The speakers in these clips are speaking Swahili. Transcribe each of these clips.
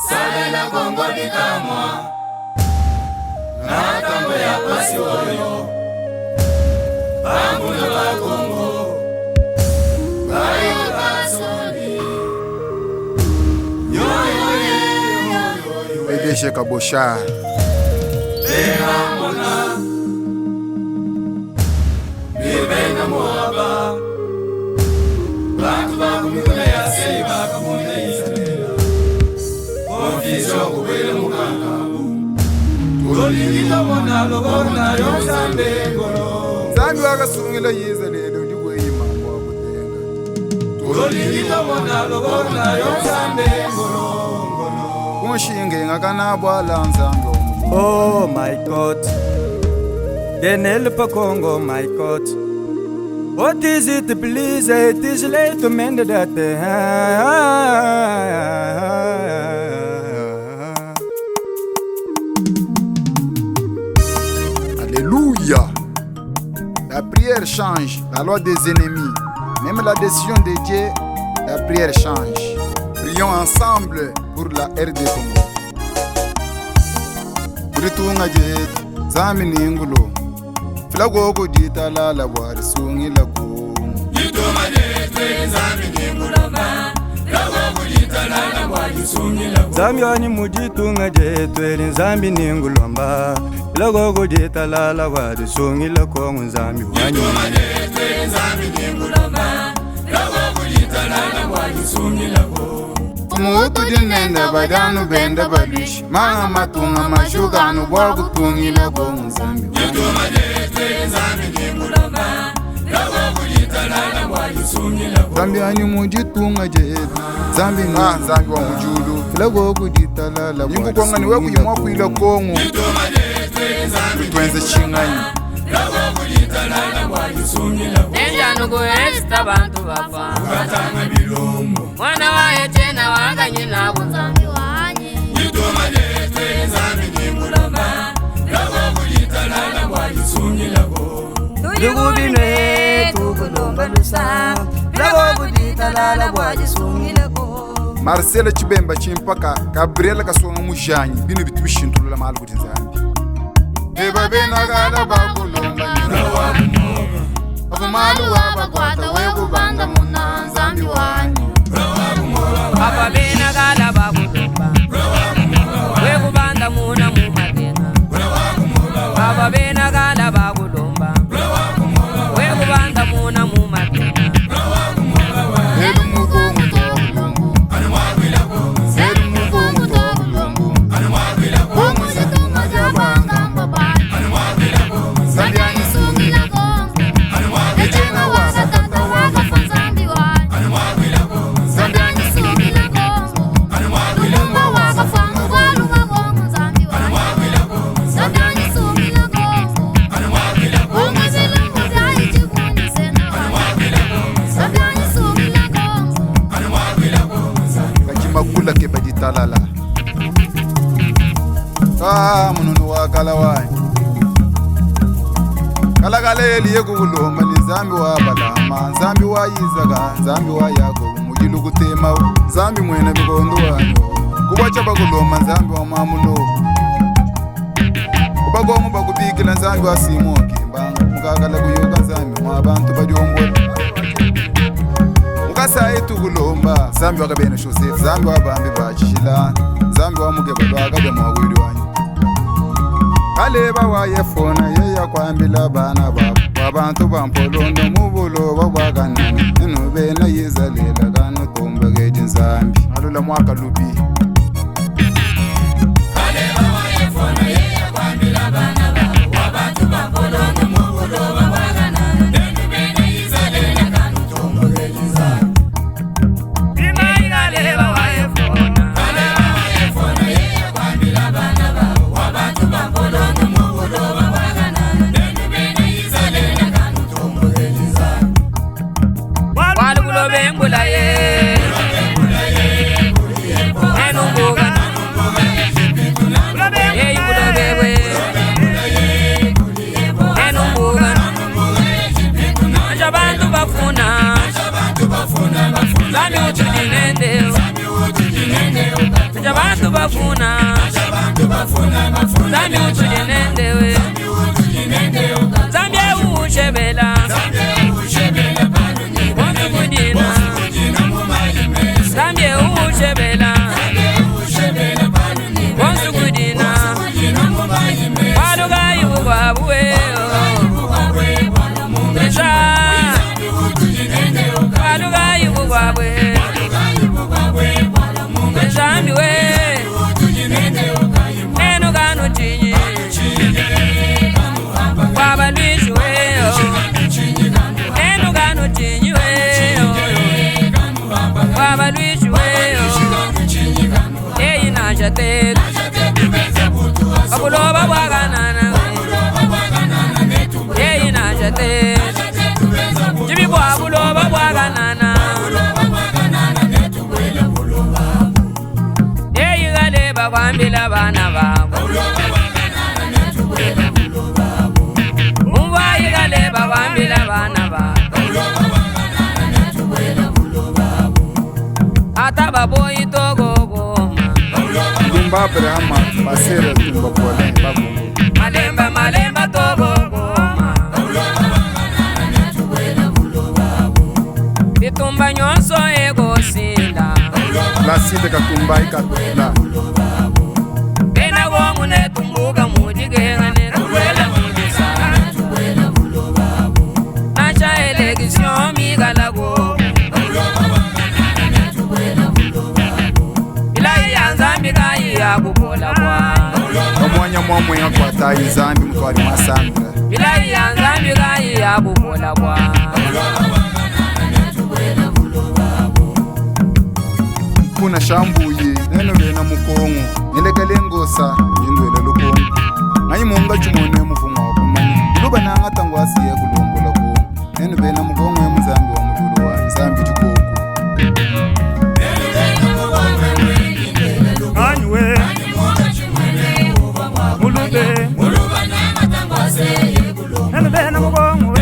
Salela Kongo dikamwa na kambo ya pasi oyo Banguna ba Kongo Bayo basoni Yo yo yo Edeshe Kabosha Beha mona Bibena moaba Bantu bakumuna ya sei bakumuna Israela Confusion kubele mukangabu Tulingita mona lobona yonzambe ngolo Zambi wakasungila Israela Ujuwe imambo wakutenga Tulingita mona lobona yonzambe ngolo Kumushinge ngakanabwa la nzambo Oh my God, Denel Pakongo, my God. What is it, please? It is late to mend that. Alléluia. La prière change la loi des ennemis. Même la décision de Dieu, la prière change. Prions ensemble pour la RD Congo. Ritunga jet, zami ningulo. Flago ko dita la la wari sungi la ko. Yituma jet, zami ningulo ma. Flago ko dita la la wari sungi la ko. Zambi wani mujitunga jetweli zambi ningulomba. Flago ko dita la la wari sungi la ko zambi wani. Yituma jet, zami ningulo ma. Flago ko dita la la wari sungi la ko. Mutu dinenda badanu benda balushi. Manga matunga mashuganu borgu tungi la ko zambi. Yituma jet, zami ningulo ma. Flago ko dita la la wari sungi la ko. Zambi ani mujitunga jet. Zambi nga zambi wa mujulu. Flago ko dita la la wari. Yingu konga ni weku yimwa kuila kongo. Yituma jet, zami Twenze chinganyi. Flago ko dita la la wari sungi la ko. Nenjanugu esta bantu bapa Ukatanga bilombo. Mwana wa etena waganye na bunzambi wanyi Yituma jet, zami ningulo ma. Flago ko dita la la wari sungi la ko. Tuyugubine tukulomba lusa Lago budita lala bwaji sungileko Marcela Chibemba Chimpaka, Gabriela Kasonga Mujanyi, Binu Bitubishintula Malu Zambi. Eba Bena Gala Bakulomba, Abumalu Abakwata, Wegu Banda Muna, Zambi Wanyi. Papa bena gala babulomba Wegu banda muna mumatena Papa bena gala babulomba Wegu banda muna mumatena Elu Mugongo Togulumbu, Elu Mugongo Togulumbu, Kongo Zitunga Jabanga Mbabani, Zambiani Sungila Kongo, Ejena Wasa Tata Waka Fanzambi Wanyi. Zambiani Sungila Kongo, Ulumba Waka Fangu Walunga Kongo Zambi Wanyi. Zambiani Sungila Kongo, Kongo Zilungu Zai Chikuni Sena Wanyi. Zambiani Sungila Kongo, Kachimakula Kebajitalala. Mununu wa Kalawai. Kalagaleli yekugulomba ni Zambi wa Balama, Zambi wa Izaga, Zambi wa Yakobo, Mujilu kutema, Zambi mwene bikondo wanyo. Kubacha bagulomba Zambi wa Mamulo. Kubagomu bakubikila Zambi wa Simoki, mukagala kuyoga Zambi mwa abantu bajombo. Mukasa etu gulomba Zambi wa Kabene Joseph, Zambi wa Bambi Bachila, Zambi wa Mugeba Lwagabe mwagwiri wanyo. Kaleba wa yefona yeya kwambila bana babo wabantu bampolondo mubulo babwaganani inube na yizalela kanu tumbage Zambi alula mwaka lubi Kaleba wa yefona yeya kwambila bana babo wabantu bampolondo mubulo babwaganani inube na yizalela kanu tumbage Zambi. Bimai kaleba wa efona Kaleba wa yefona yeya kwambila bana babo wabantu bampolondo mubulo babwaganani inube na yizalela kanu tumbage Zambi. Walukulo bengula ye bafuna Zambi utujinendewe Zambi ushebela Wantu kudina Zambi ushebela Wantu kudina Waluga yuwabuwe Mesha Waluga yuwabuwe Zambi we Eno ganu chinyi Waba luishu we Eno ganu chinyi we Waba luishu we Eyi na jate Abuloba waganana Eyi na jate Jibibu abuloba waganana Kwambila bana babo Mumba yigaleba kwambila bana babo Ataba boyi togo goma Dumba Brahma basere tumba pole babu Malemba togo goma Bitumba nyonso ego sinda La side katumba ikatula Tumbuka mujigera ne kuwela mujisa Nacha election migalago Ilai yanzambi kai ya kukola kwa Omwanya mwamwe yakwata izambi mutwali masandra Ilai yanzambi kai ya kukola kwa Kuna shambuye neno bena mukongo Nilekale ngosa yindwele lukongo Ngayi munga chumone mufunga wakumani Luba na ngata ngwasi ya kulombola kongo Neno bena mukongo ya mzambi wa mudulu wa Nzambi chukoko Anywe Mulube Neno bena mukongo we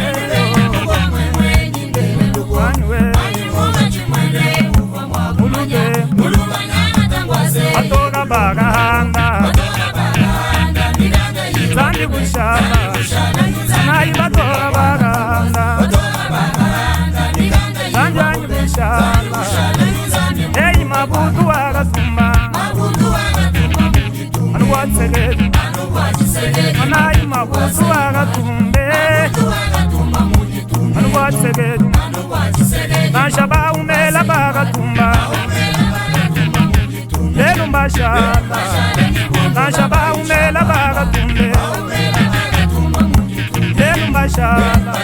Anywe Mulube Atoka bagahanga Zandi kushaba Sanayi batoka bagahanga Zandi kushaba Eyi mabutu wagatumba Anu watsegedi Anayi mabutu wagatumbe Anu watsegedi Nashaba umela bagatumba Lelu mbashala Nashaba umela bagatumbe Lelu mbashala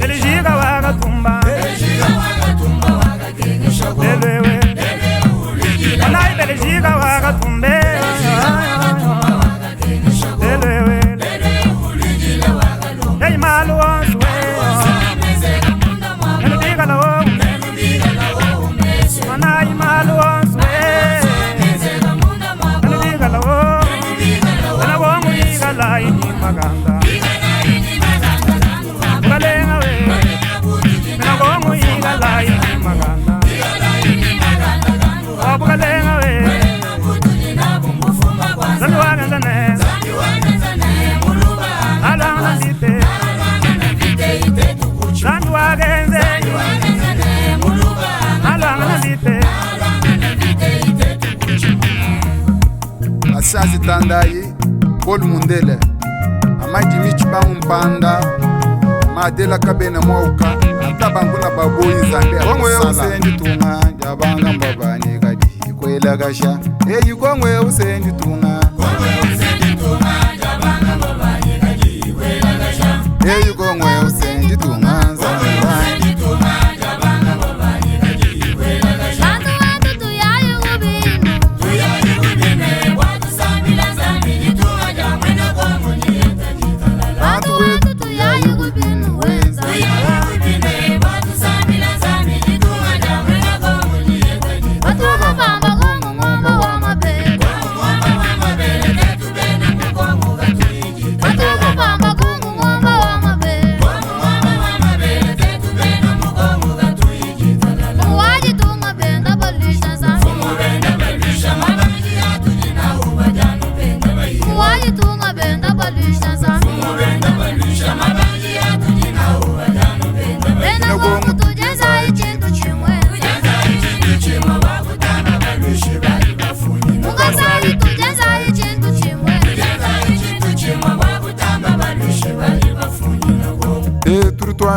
Elijiga wagatumba Lelewe Anayi belijiga wagatumbe Lelewe Eyi malu onsuwe Elijiga la ome Anayi malu onsuwe Elijiga la ome Ena wongu yiga la ini maganda Bukalenga we Ena wongu yiga la ini maganda Bukalenga we Zambi wagenza ne Alanga ndite Zambi wagenze Alanga ndite Asazi tandayi Bolu mundele Amaji michibangu mpanda Madela kabena mwauka Atabanguna baboyi zambia Kongwe usendi tunga Jabanga mbabani kadi Kwela gasha Eyi kongwe usendi tunga Eyi kongwe usendi tunga Zambia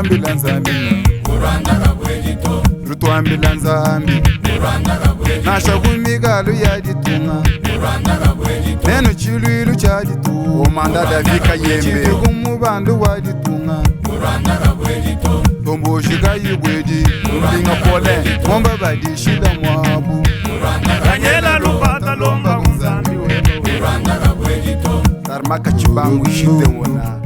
Rutwambila nzambi Rutwambila nzambi Nasha kumigalo ya ditunga Neno chilu cha ditu Omanda davika yembe Kumubandu wa ditunga Tombo shika yibwedi Mbinga pole Momba badi shida mwabu Kanyela lupata lomba kunzambi webo Tarmaka chibangu shide wona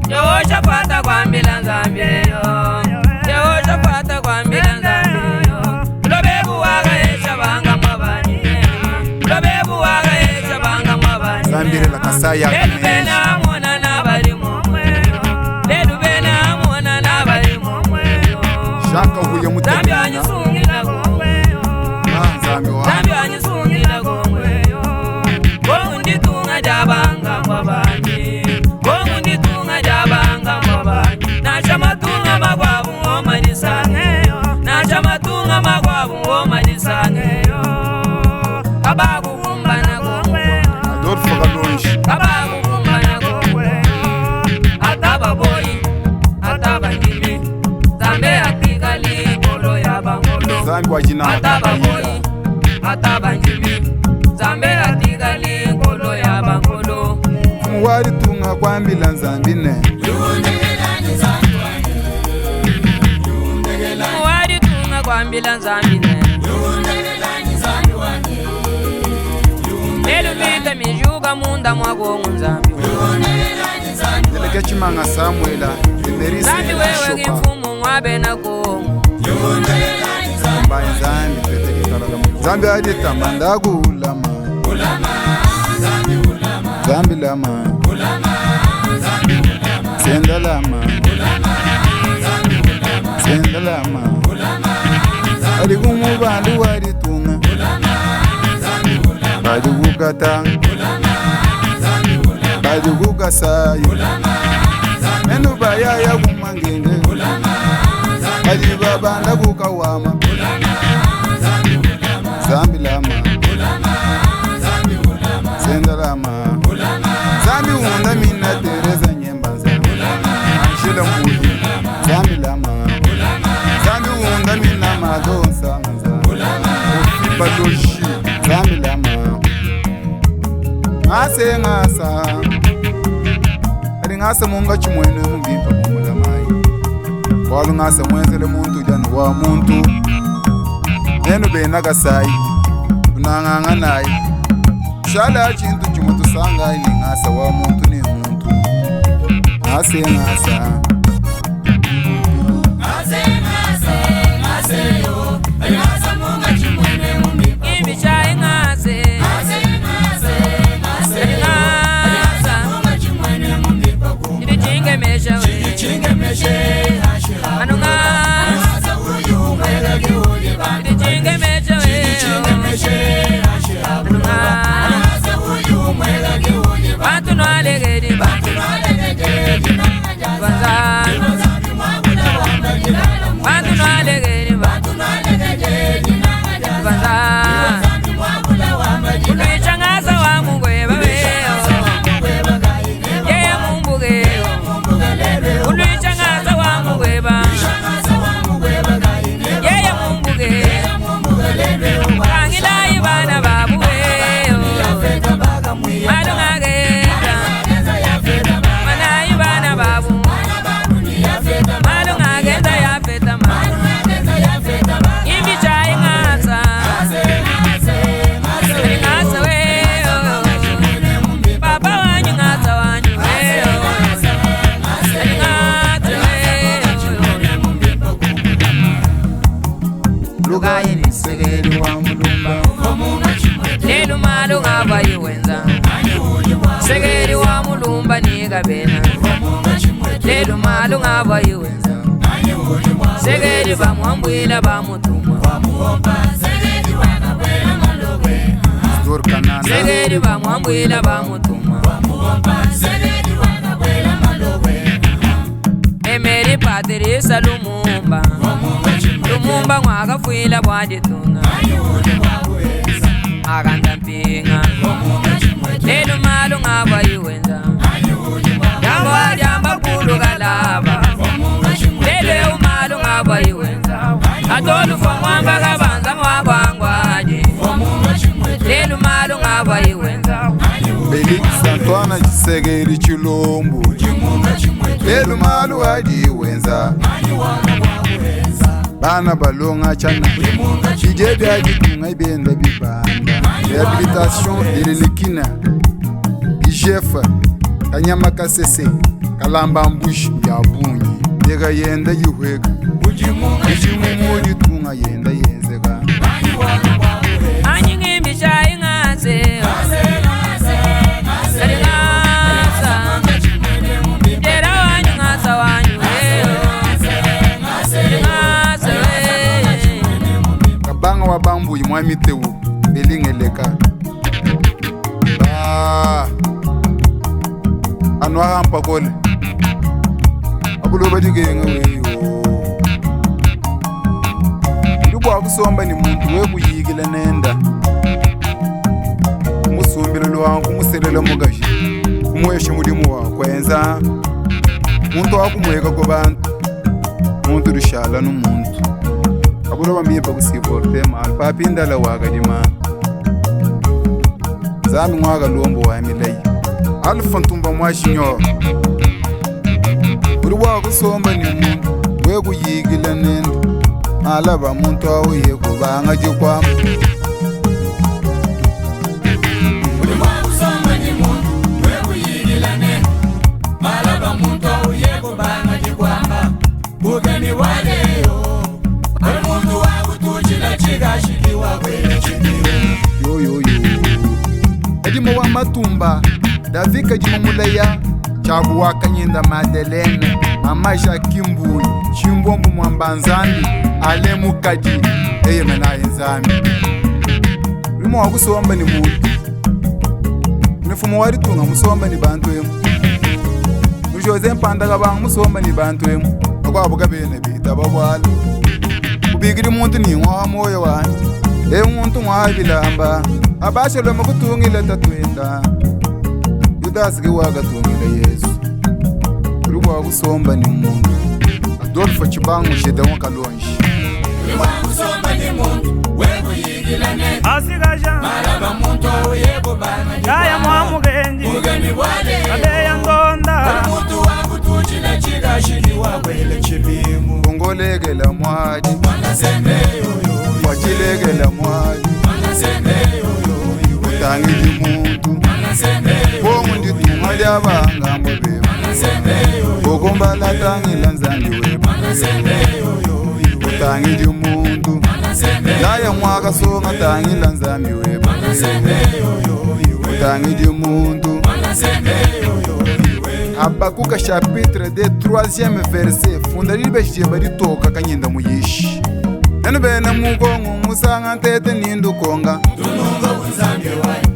Yo chapata kwambila nzambi yo chapata kwambila nzambi yo Lobebu waga echa banga mwabani Lobebu waga echa banga mwabani Zambire la kasaya Ledu bena mwana na bali mumwe Ledu bena mwana na bali mumwe Shaka huye mutemina Zambi wanyisungila gongwe Zambi wa Zambi wanyisungila gongwe Gongu nditunga jabanga mwabani Gongu nditunga jabanga mwabani Nacha matunga magwabu ngoma nisangeyo Nacha matunga magwabu ngoma nisangeyo Kabagu kumbana gongwe Ador fagalonshi Kabagu kumbana gongwe Ataba boy Ataba ndimi Zambe atikali bolo ya bangolo Zambi wa jina Ataba boy Ataba ndimi Zambe atikali bolo ya bangolo Mwari tunga kwambila nzambi ne Mwari tunga kwambila nzambi ne Lelu vita mijuga munda mwagongu nzambi Deleke chimanga Samuela Emerise Zambi wewe gifumu mwabe na kongu Mbaye Zambi pete kikalala Zambi adita mandagu ulama Zambi lama Senda lama Senda lama Alikumu bandu wadi tunga Badi gugata Badi gugasayo Menu baya ya gumangenge Badi babanda gukawama Zambi lama Senda lama Zambi unda mina tereza nyemba zambi Shila mbuhi Zambi lama Zambi unda mina madonsa Ofipa doshi Zambi lama Ngase ngasa Eri ngasa munga chumwene mungimpa kumula mai Walu ngasa mwenzele muntu janu wa muntu Nenu bena kasai Unanganga nai Shala chintu chumutu sanga ini ngasa wa muntu ni muntu Ngase ngasa Imbi chai ngase Chinge mesha we Anu ngasa Chinge mesha we Anu ngasa Bantu no alegedi Bantu no alegedi Bantu no alegedi Uluicha ngasa wa mungwe bawe Yeye mumbuge Uluicha ngasa wa mungwe ba Yeye mumbuge Kangila ibana babuwe Malunga geta Mana ibana babu Malunga geta ya feta ma Imbi chai ngasa Ngasa we Papa wanyu ngasa wanyu we Luga ini segeri wa mulumba Lelu malunga bayuwenza Segeri wa mulumba niga bena Lelu malunga bayuwenza Segeri ba mwambwila ba mutumwa Dor kanana Segeri ba mwambwila ba mutumwa Emeri Patricia Lumumba Lumumba mwaka fuila bwajitunga Aganda mpinga Lelu malunga bayuwenza Jamba jamba kulu galaba Lele umalu ngaba iwenza Atolu fomwamba kabanza mwagwangwaji Lele umalu ngaba iwenza Felix Antoine Chisegeri Chilombo Lele umalu hadi iwenza Bana balonga chana Chijebi hadi kunga ibenda bibanda Rehabilitation Ililikina IGF Kanyama Kasese Kalamba Mbushi Yabunyi Dega yenda yuhweka Ujimu jitunga yenda yenzeka Anyingi misha ingase Dera wanyu ngasa wanyu Kabanga wa bambu imwami tewu Belingeleka Anwa hampa kole Abuloba digenga weyo Ndubu akusomba ni muntu wekuyigila nenda Musumbile lwangu muselela mugashi Kumweshe mulimu wakwenza Muntu wakumweka kwa bantu Muntu rishala n'umuntu Abuloba miyepa kusiporte mal Papi indala wagadima Zami mwaga luombo wa emilei Alfa ntumba mwashinyo Uri wakusomba ni muntu wekuyigila nenda Alaba muntu awuye kubanga jikwama Uri wakusomba ni muntu wekuyigila nenda Alaba muntu awuye kubanga jikwama Bugani waleyo Uri muntu wakutuchila chigashiliwa kwele chidiwe Yo Edimo wa matumba Davika jimo mulaya Chabu waka nyinda Madeleine Amasha Kimbuyi Chimbombu mwambanzambi Ale mukadi Eye mena enzambi Limo wakusomba ni muntu Nifumo waritunga musomba ni bantu emu Nushoze mpanda kabanga musomba ni bantu emu Akwabuka bene bita babwala Kubigiri muntu ni ngwa moyo wani muntu mwabilamba Abashalo makutungile tatwenda Yudasike wagatungile Yesu Uri wakusomba ni muntu Adolfo Chibangu shede wakalonshi Uri wakusomba ni muntu wekuyigila nenda Asigaja Alaba muntu awuye kubanga Kaya mwamugenji Bugani waleyo Adeya ndonda Uri muntu wakutuchila chigashiliwa kwele chibimu Kongolekela mwadi Mwana sembe yoyo Wachilekela mwadi Mwana sembe yoyo Utangiji muntu Mwana sembe yoyo Pongu nditunga lyabanga mbobe Mwana sembe yoyo Bokumbala tangila nzandi we Mwana sembe yoyo Utangiji muntu Mwana sembe Laya mwaka songa tangila nzambi we Mwana sembe yoyo Utangiji muntu Mwana sembe yoyo Habakuka chapitre de 3e verset Fundalili beshijemba litoka kanyenda muyishi Nenu bene mugongo musanga ntete nindu konga Tununga unzambi wayi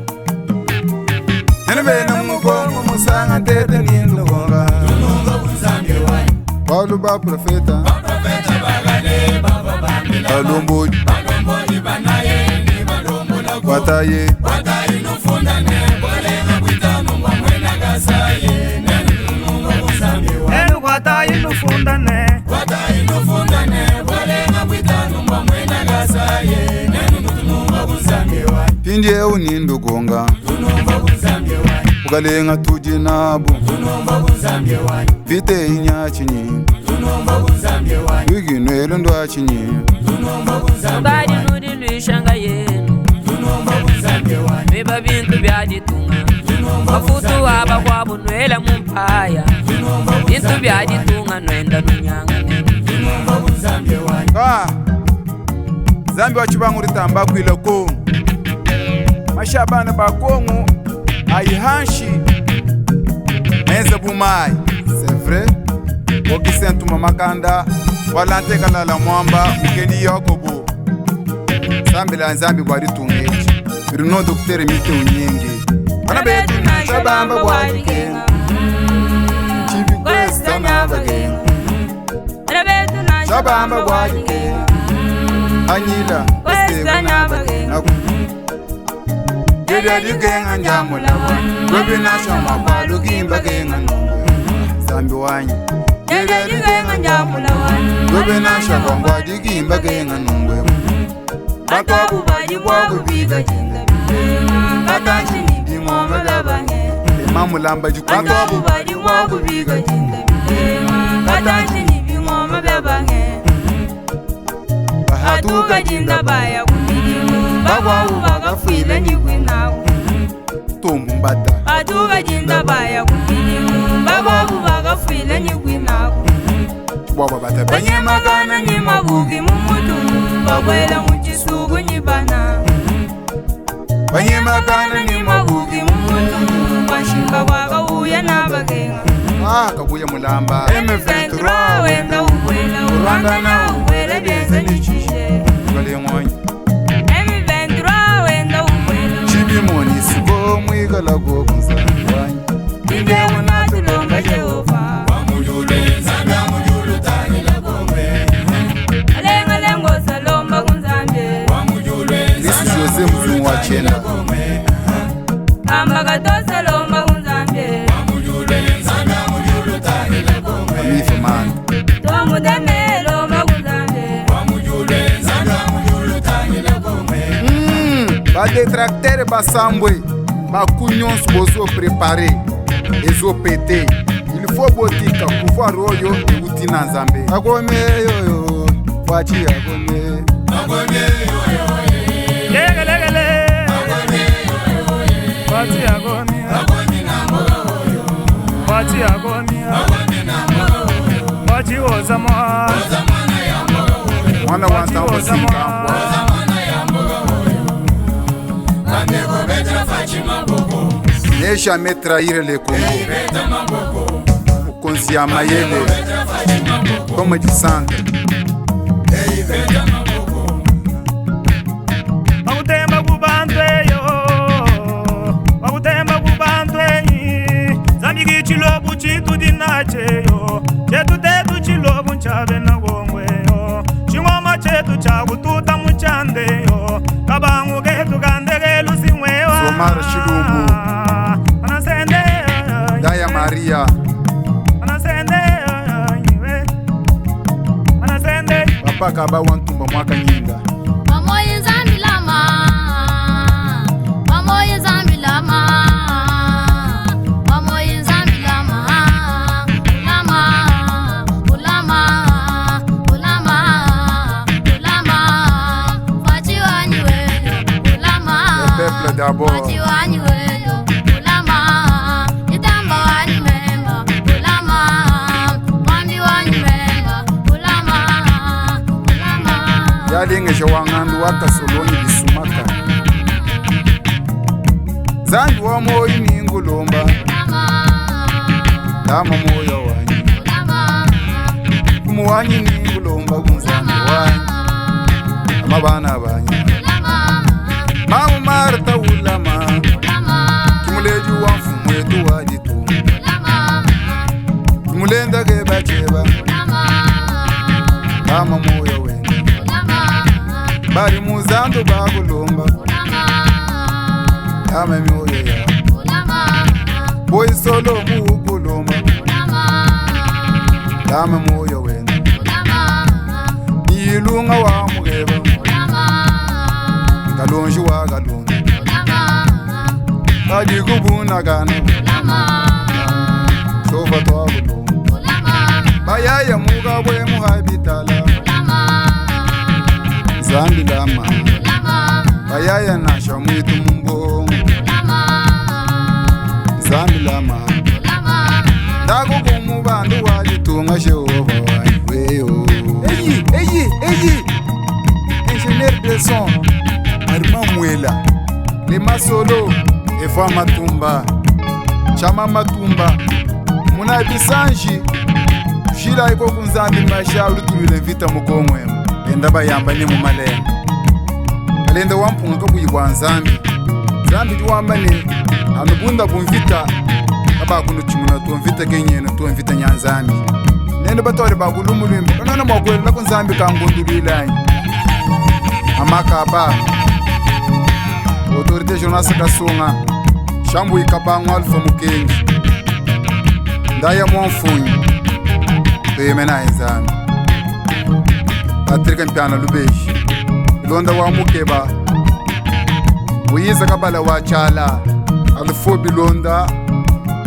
Nenu bene mugongo musanga ntete nindu konga Tununga unzambi wayi Balu ba profeta Baprofeta bagale baba bambila Balomboji Balomboli banaye ni balombola kwa Wataye Watayi nufundane Bolenga kwitanu mwamwena gasaye Nenu tununga unzambi wayi Elu kwata ilufundane Watayi nufundane Bolenga kwitanu mwamwena gasaye Nenu tununga unzambi wayi Pindi eu nindu konga Tununga unzambi wayi Ukalenga tuji nabu Tununga unzambi wayi Vite inyachi nyingi Tununga unzambi wayi Wigino elu ndwachi nyingi Tununga unzambi Ngadi wayi nudi luishanga yenu Tununga unzambi wayi Biba bintu byaditunga Mafutu waba kwa bunwela mumpaya Bintu byaditunga nwenda nunyanga Tununga unzambi wayi Zambi wachibangu ritamba kwila kongo Mashabana ba kongo Aihanshi Menza bumai C'est vrai Okisentuma makanda Walante kalala mwamba Mukeni yakobo Zambi la nzambi kwa ritungeji Rino doktere mite unyenge Anabetu na shabamba wajikenga Chibi kwesta na bagenga Shabamba wajikenga Anyila kwesta na bagenga Dede di genga njamula wa Webi na shama kwa lugi mba genga nungu zambi wanyi Yedeli genga njamula wanyi Gobe na shakongwa jigimba genga nungwe Batabu baji wagu biga jinda Katanshi ni bingoma gabange Mamulamba jukwangu Batabu baji wagu biga jinda Katanshi ni bingoma gabange Atuka jinda baya kumidimu Bagwawu baga fwile nyigwinawu Tumbu mbata Atuka jinda baya kumidimu Bagwawu baga fwile nyigwinawu Bwaba bata Banye magana ni mabugi mumutu Bagwela mchisugu nyibana Banye makana ni mabugi mumutu Bashimba waga uya na bagenga kabuya mulamba M23 wenda uwela Urwanda na uwela bienze ni chishe Kale ngwanyi M23 wenda uwela Chibi moni sigo mwigala go kunzambi wanyi Binde unatulomba Jehova Wamujule zanga mujulu tangila gombe Alenga lengo salomba kunzambe Wamujule This is Jose Mzungu wa Chenda Kamba gato salomba kunzambe Wamujule zanga mujulu tangila gombe Amifa man Tomu deme lomba kunzambe Wamujule zanga mujulu tangila gombe Ba detracteur basambwe ba kunyons bozo préparé ezo pété il faut botika pouvoir oyo euti na nzambe agome yoyo fachi agome Agome yoyoye Legele Pati agoni Agoni na moga oyo Pati agoni Agoni na moga oyo Pati ozama Zamana ya moga oyo mwana wanta osika Zamana ya moga oyo Bandego betra fachi maboko ne jamais trahir le Congo Beta maboko ukonzi ya mayele Betra fachi maboko comme du centre Hey beta maboko Wakutemba kubantweyo Wakutemba kubantwenyi Zambiki chilobu chitu dinacheyo Chetu tetu chilobu nchabe na gongweyo Chingoma chetu chakututa muchandeyo Kabangu ketu kandegelu simwewa Zomara Chilubu. Anasende Daya Maria Anasende Anasende papa kaba wantumba mwaka nyinga Mamoye zambi lama Mamoye zambi lama Mamoye zambi lama Ulama Ulama Fachi wanyi weyo Ulama le peuple d'abord Fachi wanyi weyo Ulama Itamba wanyi memba Ulama Wambi wanyi memba Ulama yalingeshe wangandu wakasolonyi bisumaka zambi wa moyi ningulomba dama moyo wanyi kumuwanyi ningulomba kunzambi wanyi amabana banyi mamu marta ulama kimuleji wa mfumu yetu waditu kimulenda ke bacheba dama moyo wenyi bari muzandu bakulomba dama myoyo ya boy solo mukulomba dama moyo wenyi ilunga wa mugeba kalonji wa kalonji kadi kubuna gana sofa to kulomba bayaya muga bwe muhabitala zambi lama bayaya nasha mwitu mumbongo zambi lama dago kumu bandu wajitunga Jehova weyo eyi ingénieur de son arima mwela le masolo eva matumba chama matumba muna bisanji shila iko kunzambi masha ulutulile vita mukongwemo enda bayamba ni mumalenga alenda wampunga kabuyibwa nzambi zambi liwamba ni anubunda bumvita abakuno chimuna tuomvita kenyene tuomvita nyanzambi nende batore bakulumulimba kanana mwakwela kunzambi kangondulilanye amakaba autorité Jonas Kasonga shambu ikabangwa alfa mukengi ndaya mwamfunyi tuyeme na enzami atrika mpiana lubeshi ilonda wa mukeba uyiza kabala wa chala alifobi londa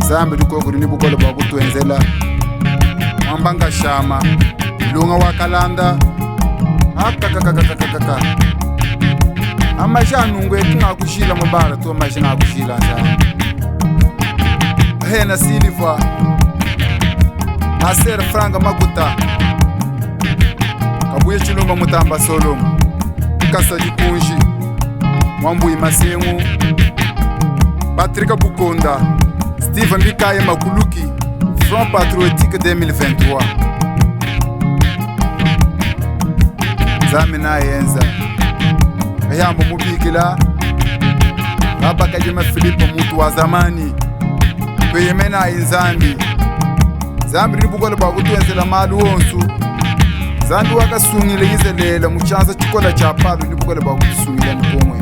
zambi dukoguri ni bukola ba kutwenzela mwambanga shama lunga wa kalanda akakakakakakaka amashanungwe kingakushila mubara tu amashina akushila nza hena siliva asera franga makuta kabuye chilumba mutamba solomo kasa jikunji mwambuyi masengu Patrick Bukonda Steven Bikaye Makuluki Front Patriotique 2023 Zamina yenza Ayambo mubikila Baba Kajima Filipo mutu wa zamani Kuyemena inzambi Zambi ribukola bakutuenzela malu onsu Zambi wakasungile izelela muchanza chikola cha palu ribukola bakutusungile mkomwe